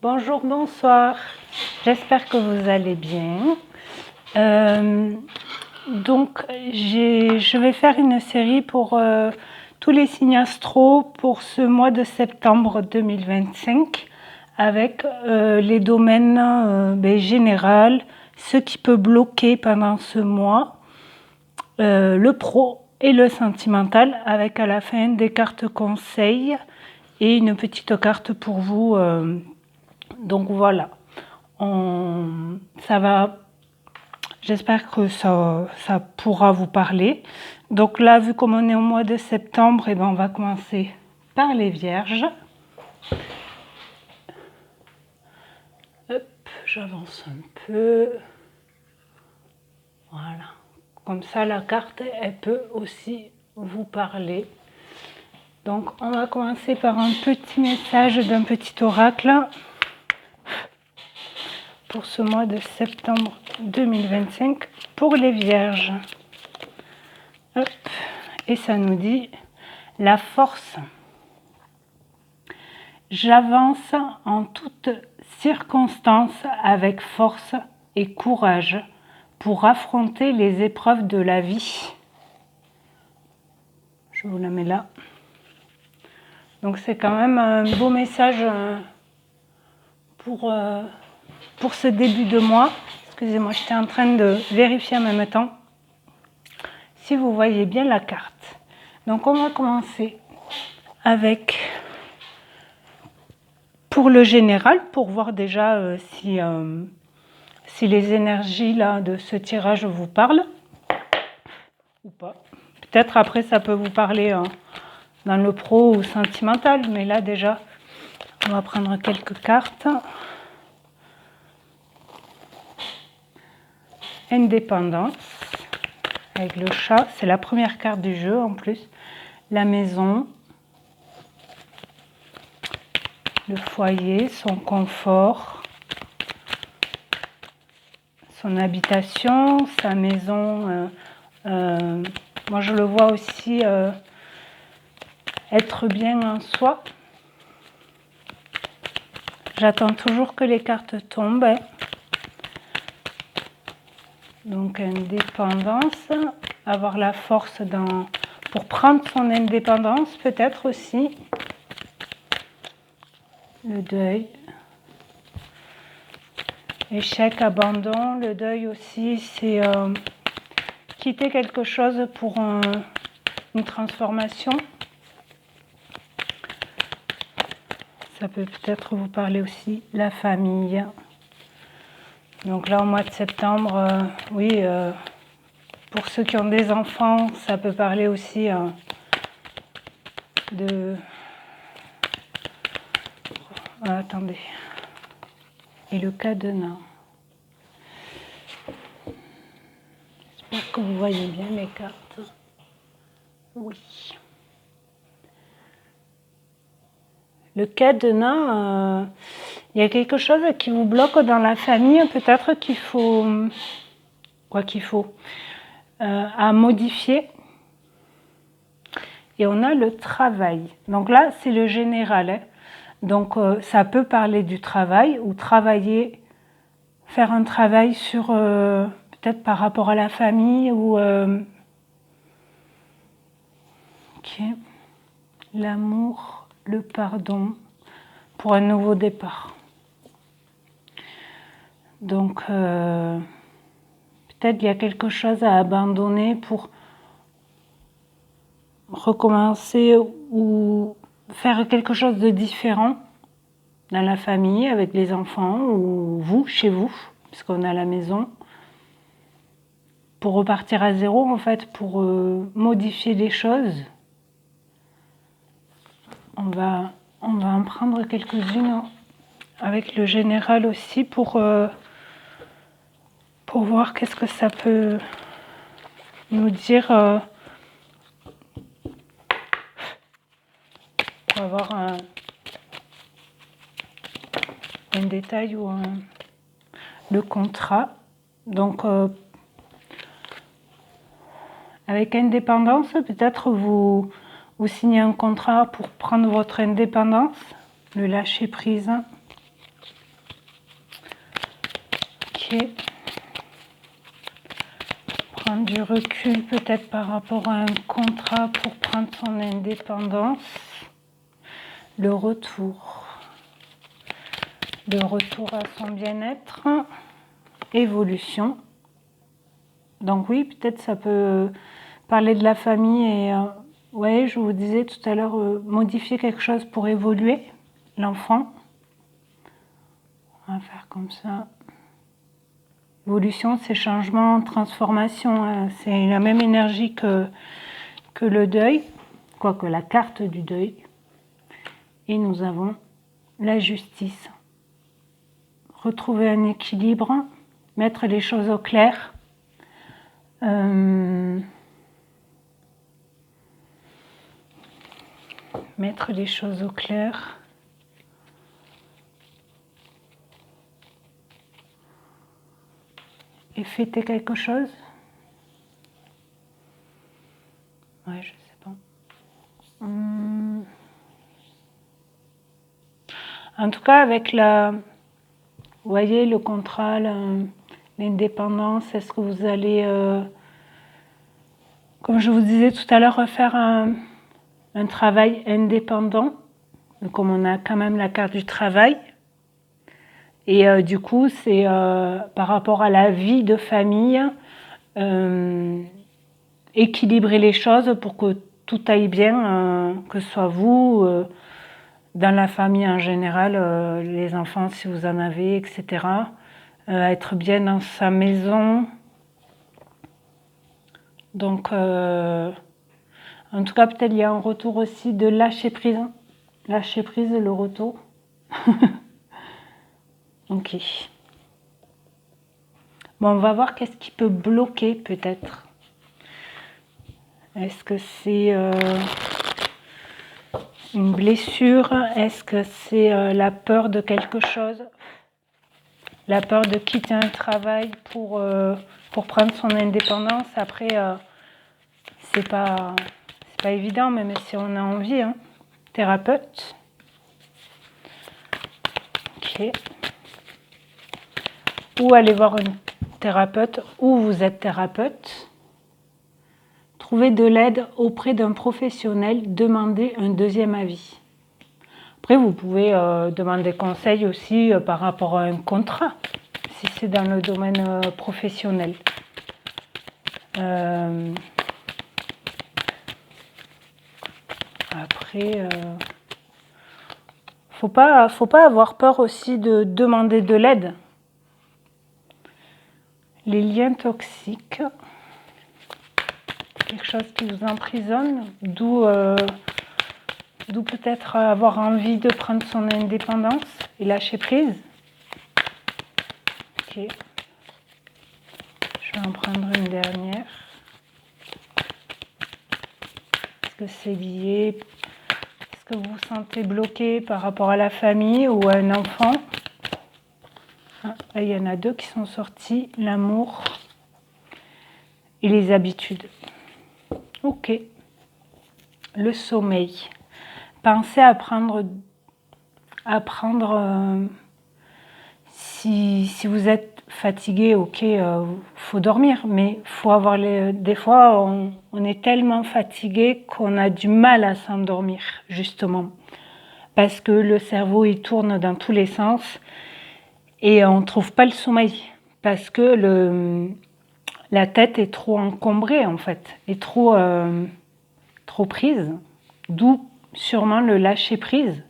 Bonjour, bonsoir. J'espère que vous allez bien. Je vais faire une série pour tous les signes astro pour ce mois de septembre 2025 avec les domaines général, ce qui peut bloquer pendant ce mois, le pro et le sentimental, avec à la fin des cartes conseils et une petite carte pour vous. Donc voilà, ça va. J'espère que ça pourra vous parler. Donc là, vu comme on est au mois de septembre, on va commencer par les Vierges. Hop, j'avance un peu. Voilà. Comme ça, la carte, elle peut aussi vous parler. Donc, on va commencer par un petit message d'un petit oracle pour ce mois de septembre 2025 pour les Vierges. Hop. Et ça nous dit la force. J'avance en toutes circonstances avec force et courage pour affronter les épreuves de la vie. Je vous la mets là. Donc c'est quand même un beau message pour ce début de mois. Excusez-moi, j'étais en train de vérifier en même temps si vous voyez bien la carte. Donc on va commencer avec pour le général, pour voir déjà si les énergies là de ce tirage vous parlent ou pas. Peut-être après ça peut vous parler dans le pro ou sentimental, mais là déjà on va prendre quelques cartes. Indépendance avec le chat, c'est la première carte du jeu en plus. La maison, le foyer, son confort, son habitation, sa maison. Moi je le vois aussi être bien en soi. J'attends toujours que les cartes tombent. Donc indépendance, avoir la force pour prendre son indépendance peut-être aussi. Le deuil. Échec, abandon. Le deuil aussi, c'est quitter quelque chose pour une transformation. Ça peut peut-être vous parler aussi la famille. Donc là, au mois de septembre, oui, pour ceux qui ont des enfants, ça peut parler aussi de... Ah, attendez. Et le cadenas. J'espère que vous voyez bien les cartes. Oui. Le cadenas, il y a quelque chose qui vous bloque dans la famille, peut-être qu'il faut... Quoi qu'il faut à modifier. Et on a le travail. Donc là, c'est le général. Hein. Donc ça peut parler du travail ou travailler, faire un travail sur peut-être par rapport à la famille ou l'amour, le pardon pour un nouveau départ. Donc peut-être il y a quelque chose à abandonner pour recommencer ou faire quelque chose de différent dans la famille, avec les enfants, ou vous, chez vous, puisqu'on a la maison, pour repartir à zéro, en fait, pour modifier les choses. On va en prendre quelques-unes avec le général aussi pour voir qu'est-ce que ça peut nous dire. Pour avoir un détail ou le contrat. Donc avec indépendance, peut-être vous signez un contrat pour prendre votre indépendance, le lâcher prise. Ok. Prendre du recul peut-être par rapport à un contrat pour prendre son indépendance. Le retour à son bien-être, évolution. Donc oui, peut-être ça peut parler de la famille et ouais, je vous disais tout à l'heure, modifier quelque chose pour évoluer l'enfant. On va faire comme ça. Évolution, c'est changement, transformation, hein. C'est la même énergie que le deuil, quoique la carte du deuil. Et nous avons la justice. Retrouver un équilibre, mettre les choses au clair. Mettre les choses au clair. Et fêter quelque chose. Ouais, je sais pas. En tout cas, avec vous voyez, le contrat, l'indépendance, est-ce que vous allez, comme je vous disais tout à l'heure, refaire un travail indépendant, comme on a quand même la carte du travail. Et du coup, c'est par rapport à la vie de famille, équilibrer les choses pour que tout aille bien, que ce soit vous, dans la famille en général, les enfants si vous en avez, etc. Être bien dans sa maison. Donc, en tout cas, peut-être il y a un retour aussi de lâcher prise. Lâcher prise, le retour. Ok. Bon, on va voir qu'est-ce qui peut bloquer peut-être. Est-ce que c'est une blessure? Est-ce que c'est la peur de quelque chose? La peur de quitter un travail pour prendre son indépendance. Après, c'est pas évident, même si on a envie. Hein. Thérapeute. Ok. Ou aller voir une thérapeute, ou vous êtes thérapeute. Trouver de l'aide auprès d'un professionnel, demander un deuxième avis. Après, vous pouvez demander conseil aussi par rapport à un contrat, si c'est dans le domaine professionnel. Après, faut pas avoir peur aussi de demander de l'aide. Les liens toxiques, quelque chose qui vous emprisonne, d'où peut-être avoir envie de prendre son indépendance et lâcher prise. Ok. Je vais en prendre une dernière. Est-ce que c'est lié? Est-ce que vous vous sentez bloqué par rapport à la famille ou à un enfant? Ah, là, il y en a deux qui sont sortis, l'amour et les habitudes. Ok. Le sommeil. Pensez à prendre si vous êtes fatigué, ok, faut dormir, mais faut avoir des fois on est tellement fatigué qu'on a du mal à s'endormir, justement, parce que le cerveau il tourne dans tous les sens et on trouve pas le sommeil parce que la tête est trop encombrée en fait, est trop prise, d'où sûrement le lâcher prise.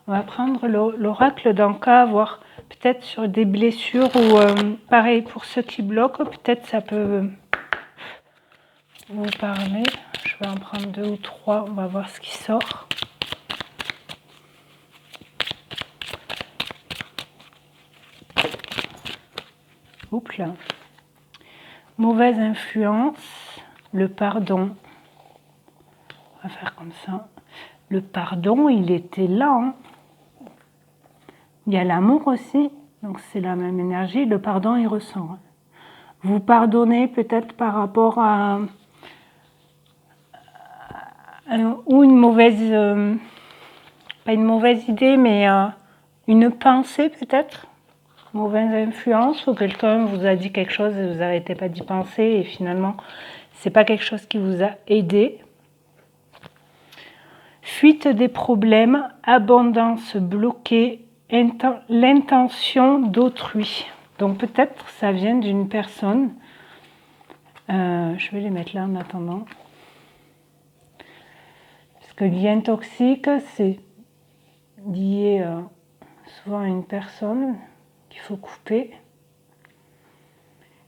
On va prendre l'oracle d'Anka, voir peut-être sur des blessures ou pareil pour ceux qui bloquent, peut-être ça peut vous parler. Je vais en prendre 2 ou 3, on va voir ce qui sort. Oups là. Mauvaise influence, le pardon. On va faire comme ça. Le pardon, il était là. Hein. Il y a l'amour aussi, donc c'est la même énergie. Le pardon, il ressort. Vous pardonnez peut-être par rapport à ou une mauvaise, pas une mauvaise idée, mais une pensée peut-être. mauvaise influence ou quelqu'un vous a dit quelque chose et vous n'arrêtez pas d'y penser et finalement c'est pas quelque chose qui vous a aidé. Fuite des problèmes, abondance bloquée, l'intention d'autrui. Donc peut-être ça vient d'une personne. Je vais les mettre là en attendant. Parce que le lien toxique, c'est lié souvent à une personne qu'il faut couper.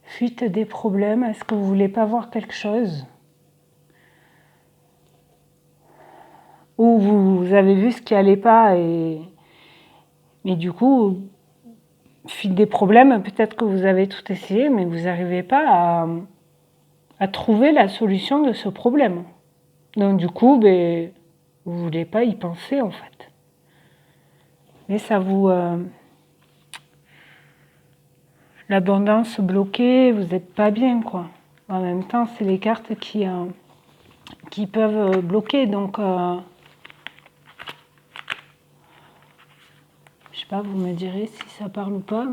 Fuite des problèmes, est-ce que vous voulez pas voir quelque chose? Ou vous avez vu ce qui allait pas mais du coup, fuite des problèmes, peut-être que vous avez tout essayé, mais vous n'arrivez pas à trouver la solution de ce problème. Donc du coup, vous ne voulez pas y penser en fait. Mais ça vous... l'abondance bloquée, vous n'êtes pas bien quoi. En même temps, c'est les cartes qui peuvent bloquer, donc... je sais pas, vous me direz si ça parle ou pas.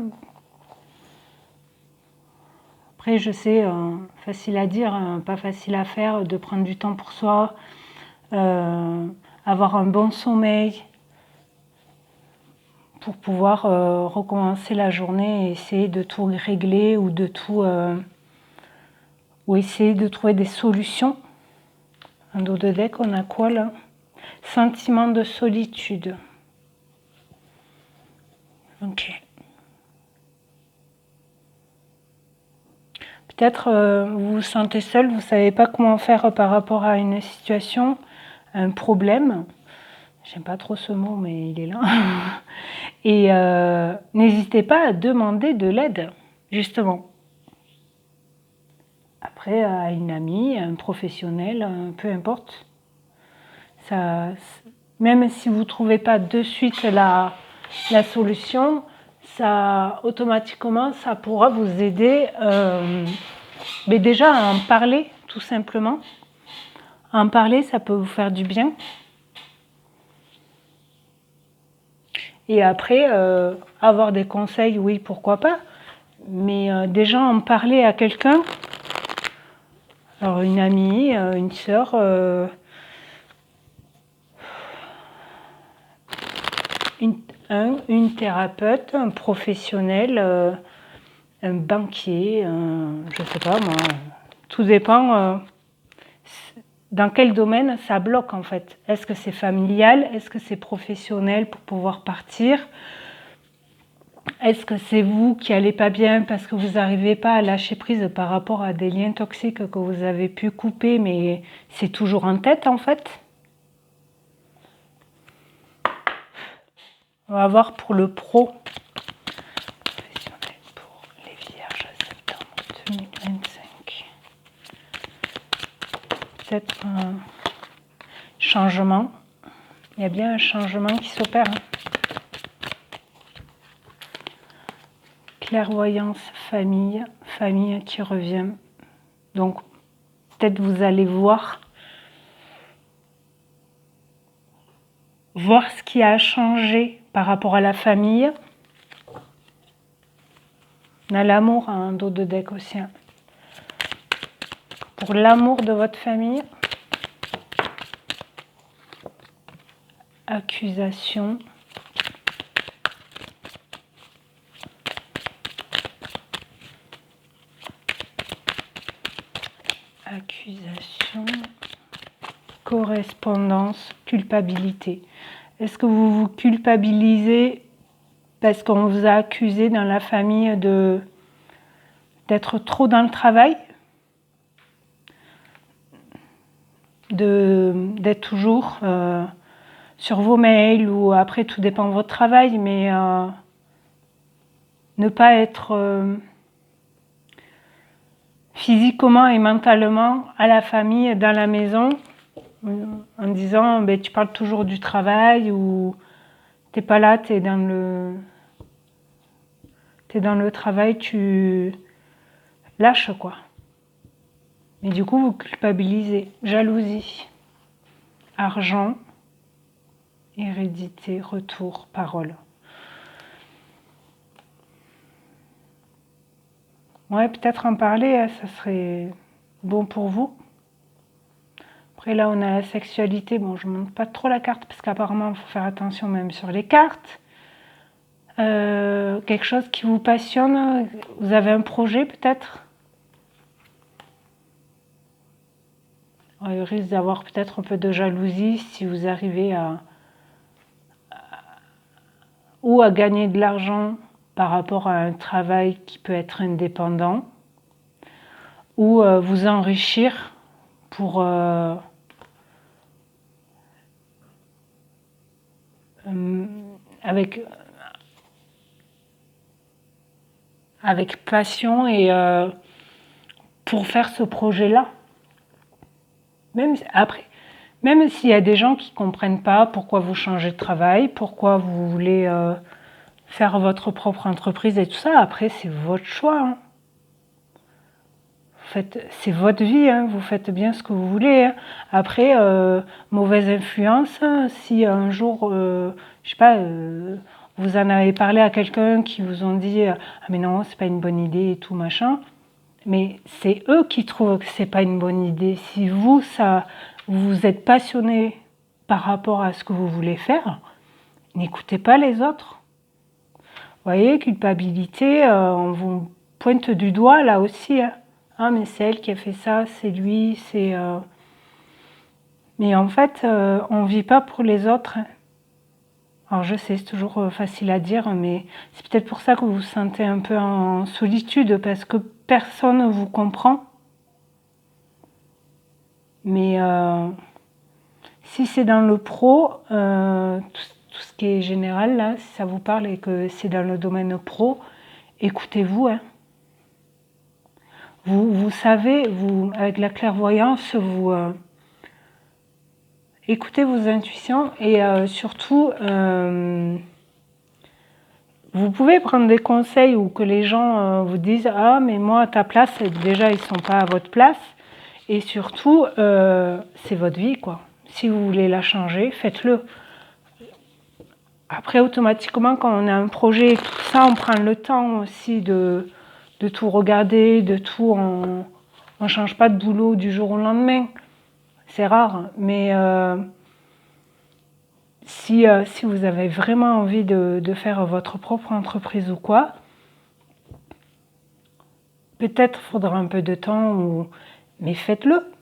Après, je sais, facile à dire, pas facile à faire, de prendre du temps pour soi, avoir un bon sommeil pour pouvoir recommencer la journée et essayer de tout régler ou de tout... ou essayer de trouver des solutions. Un dos de deck, on a quoi là? Sentiment de solitude. Ok. Peut-être vous vous sentez seul, vous ne savez pas comment faire par rapport à une situation, un problème. J'aime pas trop ce mot, mais il est là. Et n'hésitez pas à demander de l'aide, justement. Après, à une amie, à un professionnel, peu importe. Ça, même si vous ne trouvez pas de suite la solution, ça, automatiquement, ça pourra vous aider mais déjà à en parler, tout simplement. À en parler, ça peut vous faire du bien. Et après, avoir des conseils, oui, pourquoi pas. Mais déjà en parler à quelqu'un, alors une amie, une sœur, une thérapeute, un professionnel, un banquier, je sais pas moi, tout dépend dans quel domaine ça bloque en fait. Est-ce que c'est familial? Est-ce que c'est professionnel pour pouvoir partir? Est-ce que c'est vous qui allez pas bien parce que vous n'arrivez pas à lâcher prise par rapport à des liens toxiques que vous avez pu couper mais c'est toujours en tête en fait? On va voir pour le pro. Professionnel pour les vierges à septembre 2025. Peut-être un changement. Il y a bien un changement qui s'opère. Clairvoyance, famille qui revient. Donc, peut-être vous allez voir ce qui a changé par rapport à la famille. On a l'amour, un dos de deck aussi. Pour l'amour de votre famille. Accusation. Accusation. Correspondance. Culpabilité. Est-ce que vous vous culpabilisez parce qu'on vous a accusé dans la famille d'être trop dans le travail? D'être toujours sur vos mails ou après tout dépend de votre travail, mais ne pas être physiquement et mentalement à la famille, dans la maison, en disant tu parles toujours du travail ou t'es pas là, t'es dans le travail, tu lâches quoi. Mais du coup vous culpabilisez. Jalousie, argent, hérédité, retour, parole. Ouais, peut-être en parler, hein, ça serait bon pour vous. Après là, on a la sexualité. Bon, je ne montre pas trop la carte parce qu'apparemment, il faut faire attention même sur les cartes. Quelque chose qui vous passionne. Vous avez un projet peut-être. Il risque d'avoir peut-être un peu de jalousie si vous arrivez ou à gagner de l'argent par rapport à un travail qui peut être indépendant, ou vous enrichir pour avec passion et pour faire ce projet-là. Même après, même s'il y a des gens qui comprennent pas pourquoi vous changez de travail, pourquoi vous voulez faire votre propre entreprise et tout ça, après c'est votre choix. Hein. C'est votre vie, hein, vous faites bien ce que vous voulez. Hein. Après, mauvaise influence, hein, si un jour, je sais pas, vous en avez parlé à quelqu'un qui vous ont dit ah mais non, c'est pas une bonne idée et tout machin, mais c'est eux qui trouvent que c'est pas une bonne idée. Si vous, vous êtes passionné par rapport à ce que vous voulez faire, n'écoutez pas les autres. Vous voyez, culpabilité, on vous pointe du doigt là aussi. Hein. Ah, mais c'est elle qui a fait ça, c'est lui, c'est... Mais en fait, on ne vit pas pour les autres. Hein. Alors je sais, c'est toujours facile à dire, mais c'est peut-être pour ça que vous vous sentez un peu en solitude, parce que personne ne vous comprend. Mais si c'est dans le pro, tout ce qui est général, là, si ça vous parle et que c'est dans le domaine pro, écoutez-vous. Hein. Vous savez, vous, avec la clairvoyance, vous écoutez vos intuitions et surtout, vous pouvez prendre des conseils ou que les gens vous disent « Ah, mais moi, à ta place, déjà, ils ne sont pas à votre place. » Et surtout, c'est votre vie, quoi. Si vous voulez la changer, faites-le. Après, automatiquement, quand on a un projet et tout ça, on prend le temps aussi de tout regarder, de tout... On ne change pas de boulot du jour au lendemain. C'est rare, mais si vous avez vraiment envie de faire votre propre entreprise ou quoi, peut-être faudra un peu de temps, mais faites-le.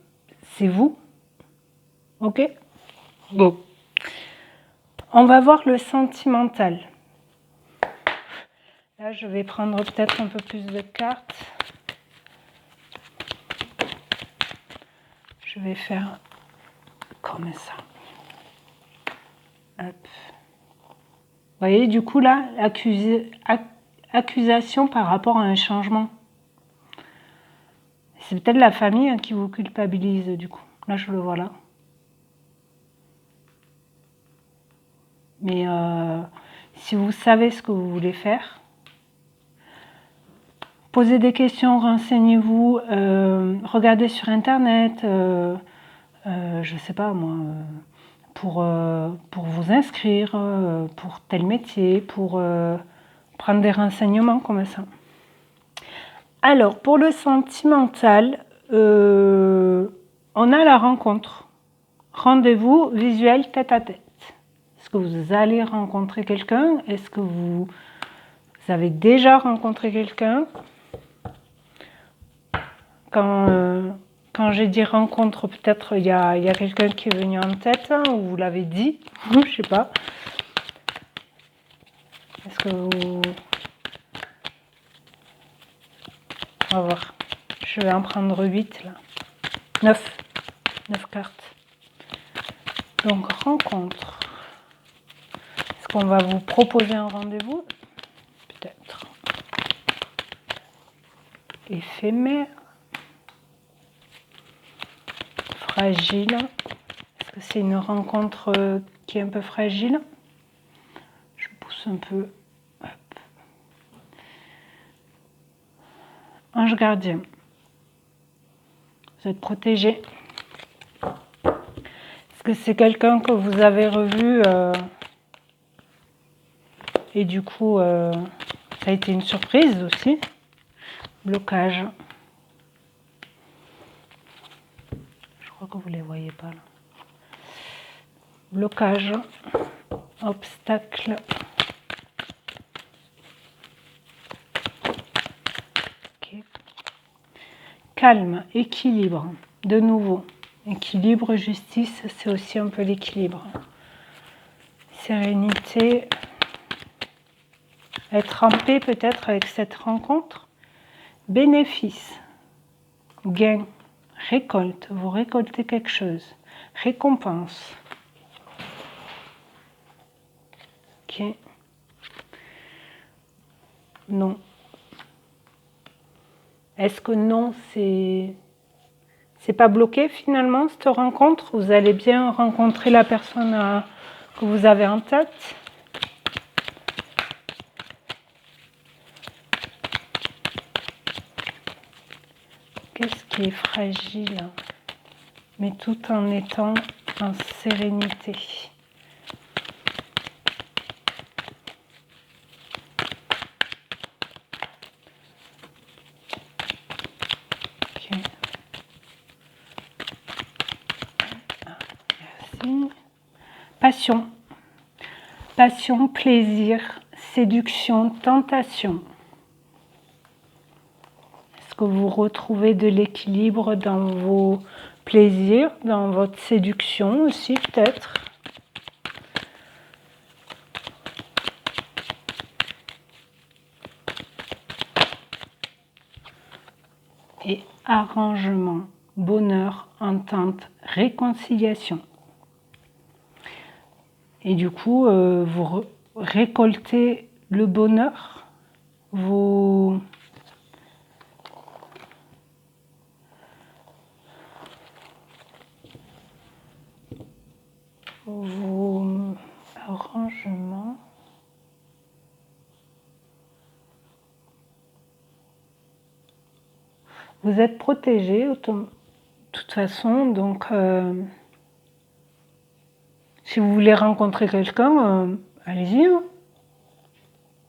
C'est vous. Ok? Bon. On va voir le sentimental. Là, je vais prendre peut-être un peu plus de cartes. Je vais faire comme ça. Hop. Vous voyez, du coup, là, accusation par rapport à un changement. C'est peut-être la famille qui vous culpabilise, du coup. Là, je le vois là. Mais si vous savez ce que vous voulez faire, posez des questions, renseignez-vous, regardez sur Internet, je sais pas moi, pour vous inscrire, pour tel métier, pour prendre des renseignements comme ça. Alors, pour le sentimental, on a la rencontre. Rendez-vous visuel tête à tête. Est-ce que vous allez rencontrer quelqu'un? Est-ce que vous avez déjà rencontré quelqu'un? Quand j'ai dit rencontre, peut-être il y a quelqu'un qui est venu en tête, hein, ou vous l'avez dit, je sais pas. Est-ce que vous... On va voir. Je vais en prendre 8 là. 9 cartes. Donc rencontre. Est-ce qu'on va vous proposer un rendez-vous? Peut-être. Éphémère. Fragile. Est-ce que c'est une rencontre qui est un peu fragile? Je pousse un peu. Hop. Ange gardien. Vous êtes protégé. Est-ce que c'est quelqu'un que vous avez revu et du coup, ça a été une surprise aussi? blocage. Je crois que vous ne les voyez pas là. Blocage, obstacle. Okay. Calme, équilibre, de nouveau. Équilibre, justice, c'est aussi un peu l'équilibre. Sérénité. Être en paix peut-être avec cette rencontre. Bénéfice, gain, récolte, vous récoltez quelque chose. Récompense. Ok. Non. Est-ce que non, c'est pas bloqué finalement cette rencontre? Vous allez bien rencontrer la personne que vous avez en tête? Qu'est-ce qui est fragile, mais tout en étant en sérénité? Okay. Merci. Passion. Passion, plaisir, séduction, tentation. Est-ce que vous retrouvez de l'équilibre dans vos plaisirs, dans votre séduction aussi peut-être? Et arrangement, bonheur, entente, réconciliation. Et du coup, vous récoltez le bonheur, vous arrangements. Vous êtes protégé de toute façon, donc si vous voulez rencontrer quelqu'un, allez-y. Hein.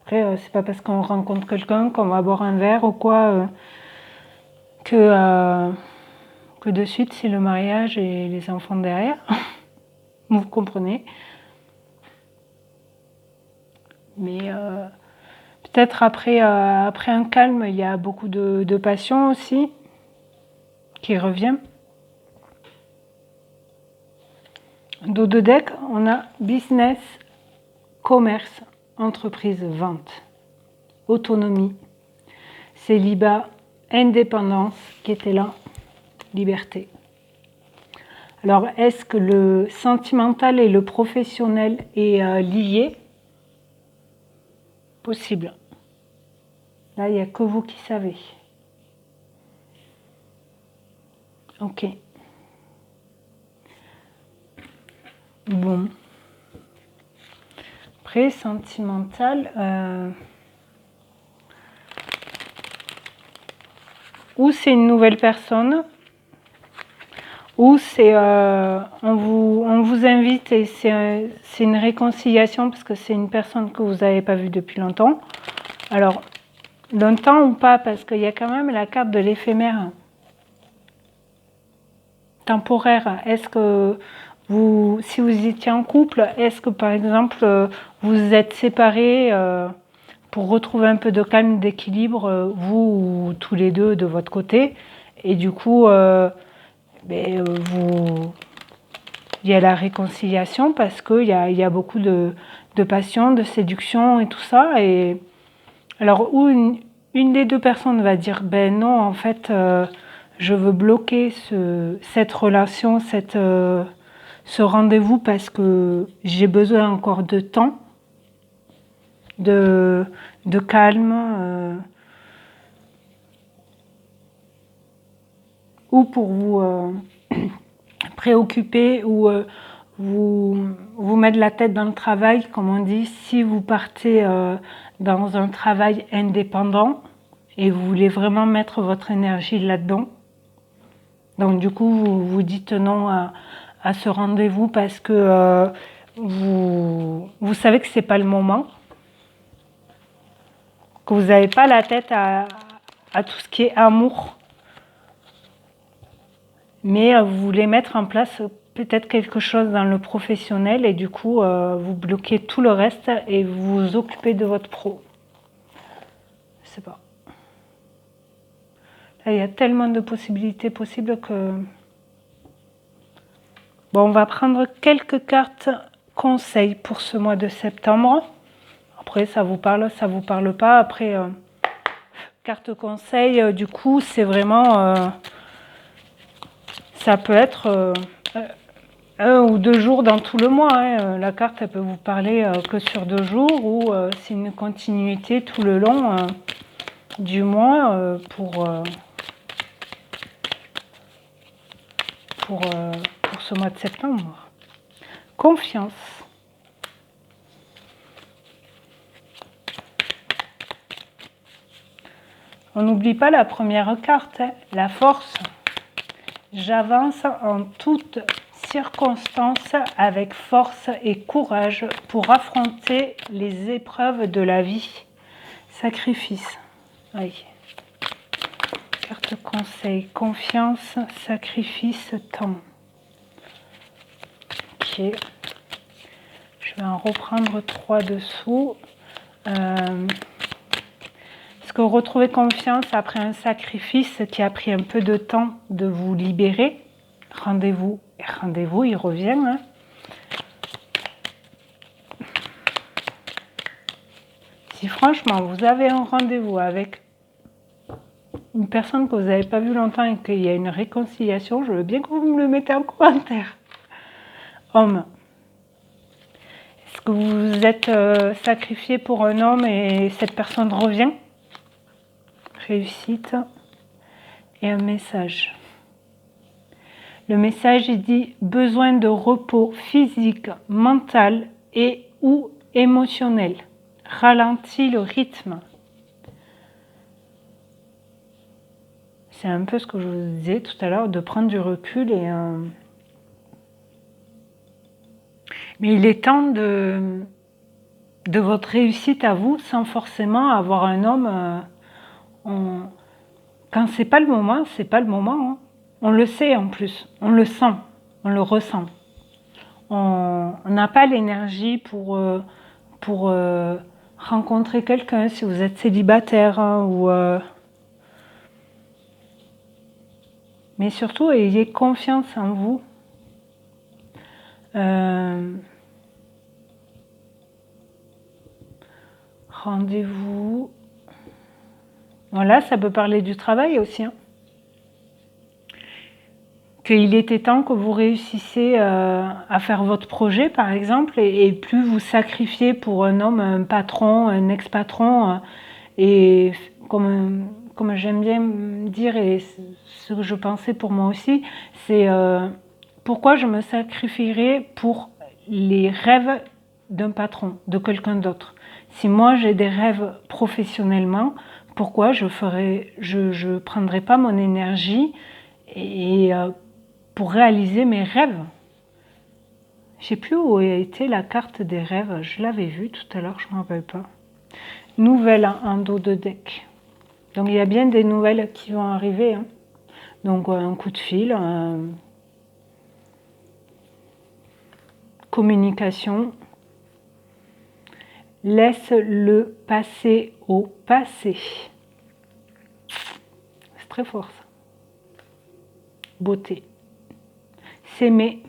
Après, c'est pas parce qu'on rencontre quelqu'un qu'on va boire un verre ou quoi que de suite c'est le mariage et les enfants derrière. Vous comprenez? Mais peut-être après un calme, il y a beaucoup de passion aussi qui revient. Dos de deck, on a business, commerce, entreprise, vente, autonomie, célibat, indépendance qui était là, liberté. Alors, est-ce que le sentimental et le professionnel est lié? Possible. Là, il n'y a que vous qui savez. Ok. Bon. Après, sentimental, ou c'est une nouvelle personne, ou c'est on vous invite et c'est une réconciliation parce que c'est une personne que vous n'avez pas vue depuis longtemps. Alors, longtemps ou pas, parce qu'il y a quand même la carte de l'éphémère. Temporaire. Est-ce que si vous étiez en couple, est-ce que par exemple vous êtes séparés pour retrouver un peu de calme, d'équilibre, vous ou tous les deux de votre côté, et du coup il y a la réconciliation parce qu'il y a beaucoup de passion, de séduction et tout ça. Et alors où une des deux personnes va dire ben non, en fait je veux bloquer cette relation, ce rendez-vous parce que j'ai besoin encore de temps, de calme, ou pour vous préoccuper ou vous mettre la tête dans le travail, comme on dit, si vous partez dans un travail indépendant et vous voulez vraiment mettre votre énergie là-dedans. Donc du coup, vous dites non à ce rendez-vous parce que vous savez que c'est pas le moment, que vous n'avez pas la tête à à tout ce qui est amour. Mais vous voulez mettre en place peut-être quelque chose dans le professionnel et du coup, vous bloquez tout le reste et vous vous occupez de votre pro. Je sais pas. Là, il y a tellement de possibilités possibles que... Bon, on va prendre quelques cartes conseils pour ce mois de septembre. Après, ça vous parle pas. Après, carte conseil, du coup, c'est vraiment... ça peut être 1 ou 2 jours dans tout le mois. Hein. La carte, elle peut vous parler que sur 2 jours ou c'est une continuité tout le long du mois pour ce mois de septembre. Confiance. On n'oublie pas la première carte, hein, la force. J'avance en toutes circonstances avec force et courage pour affronter les épreuves de la vie. Sacrifice. Oui. Carte conseil, confiance, sacrifice, temps. Ok. Je vais en reprendre 3 dessous. Est-ce que vous retrouvez confiance après un sacrifice qui a pris un peu de temps de vous libérer? Rendez-vous, il revient. Hein. Si franchement vous avez un rendez-vous avec une personne que vous n'avez pas vue longtemps et qu'il y a une réconciliation, je veux bien que vous me le mettez en commentaire. Homme. Est-ce que vous vous êtes sacrifié pour un homme et cette personne revient? Réussite. Et un message. Le message il dit besoin de repos physique, mental et ou émotionnel. Ralentis le rythme. C'est un peu ce que je vous disais tout à l'heure, de prendre du recul et... Mais il est temps de votre réussite à vous, sans forcément avoir un homme... Quand c'est pas le moment, c'est pas le moment. Hein. On le sait en plus, on le sent, on le ressent. On n'a pas l'énergie pour rencontrer quelqu'un si vous êtes célibataire hein, ou... Mais surtout, ayez confiance en vous. Rendez-vous. Voilà, ça peut parler du travail aussi. Hein. Qu'il était temps que vous réussissiez à faire votre projet, par exemple, et plus vous sacrifiez pour un homme, un patron, un ex-patron, et comme j'aime bien dire, et ce que je pensais pour moi aussi, c'est pourquoi je me sacrifierais pour les rêves d'un patron, de quelqu'un d'autre. Si moi j'ai des rêves professionnellement, pourquoi je prendrais pas mon énergie et pour réaliser mes rêves? Je ne sais plus où était la carte des rêves. Je l'avais vue tout à l'heure, je ne me rappelle pas. Nouvelle en dos de deck. Donc il y a bien des nouvelles qui vont arriver. Hein. Donc un coup de fil, communication. Laisse le passé au passé. C'est très fort ça. Beauté. S'aimer.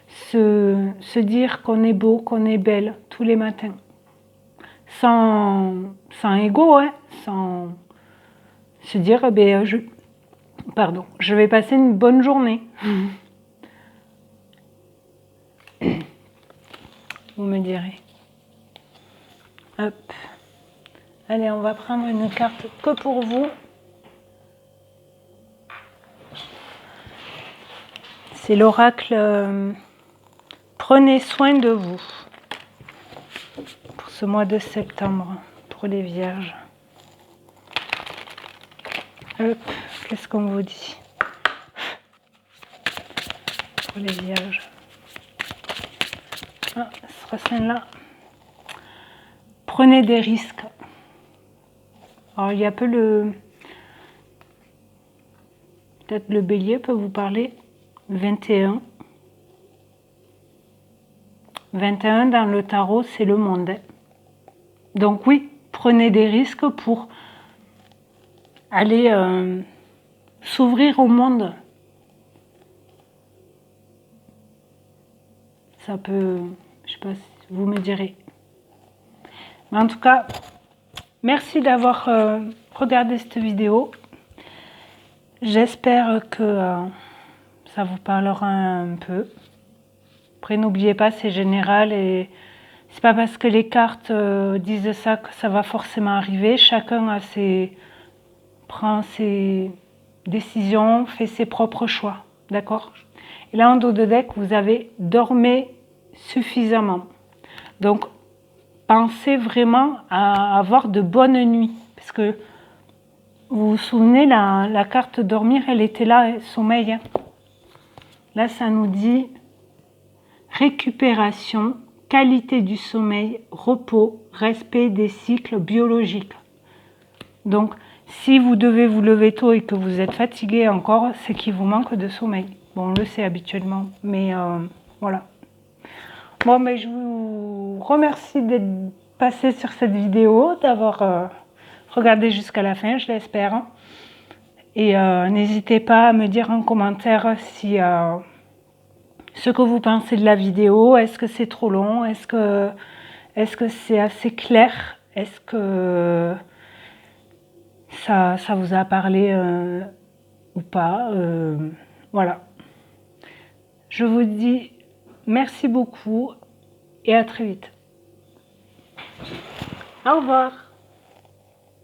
Se dire qu'on est beau, qu'on est belle tous les matins. Sans ego, hein, sans se dire, je vais passer une bonne journée. Vous me direz. Hop. Allez, on va prendre une carte que pour vous. C'est l'oracle Prenez soin de vous pour ce mois de septembre, pour les vierges. Hop, qu'est-ce qu'on vous dit pour les vierges? Ah, ce sera celle-là. Prenez des risques. Alors, il y a peu le... Peut-être le bélier peut vous parler. 21. 21 dans le tarot, c'est le monde. Hein. Donc oui, prenez des risques pour aller s'ouvrir au monde. Ça peut... Je sais pas si vous me direz. Mais en tout cas, merci d'avoir regardé cette vidéo. J'espère que ça vous parlera un peu. Après, n'oubliez pas, c'est général et c'est pas parce que les cartes disent ça que ça va forcément arriver. Chacun prend ses décisions, fait ses propres choix. D'accord? Et là, en dos de deck, vous avez dormi suffisamment. Donc, pensez vraiment à avoir de bonnes nuits. Parce que vous vous souvenez, la carte dormir, elle était là, sommeil. Hein. Là, ça nous dit récupération, qualité du sommeil, repos, respect des cycles biologiques. Donc, si vous devez vous lever tôt et que vous êtes fatigué encore, c'est qu'il vous manque de sommeil. Bon, on le sait habituellement, mais voilà. Bon, mais je vous remercie d'être passé sur cette vidéo, d'avoir regardé jusqu'à la fin, je l'espère. Et n'hésitez pas à me dire en commentaire si ce que vous pensez de la vidéo. Est-ce que c'est trop long? Est-ce que c'est assez clair? Est-ce que ça vous a parlé ou pas? Voilà. Je vous dis merci beaucoup et à très vite. Au revoir.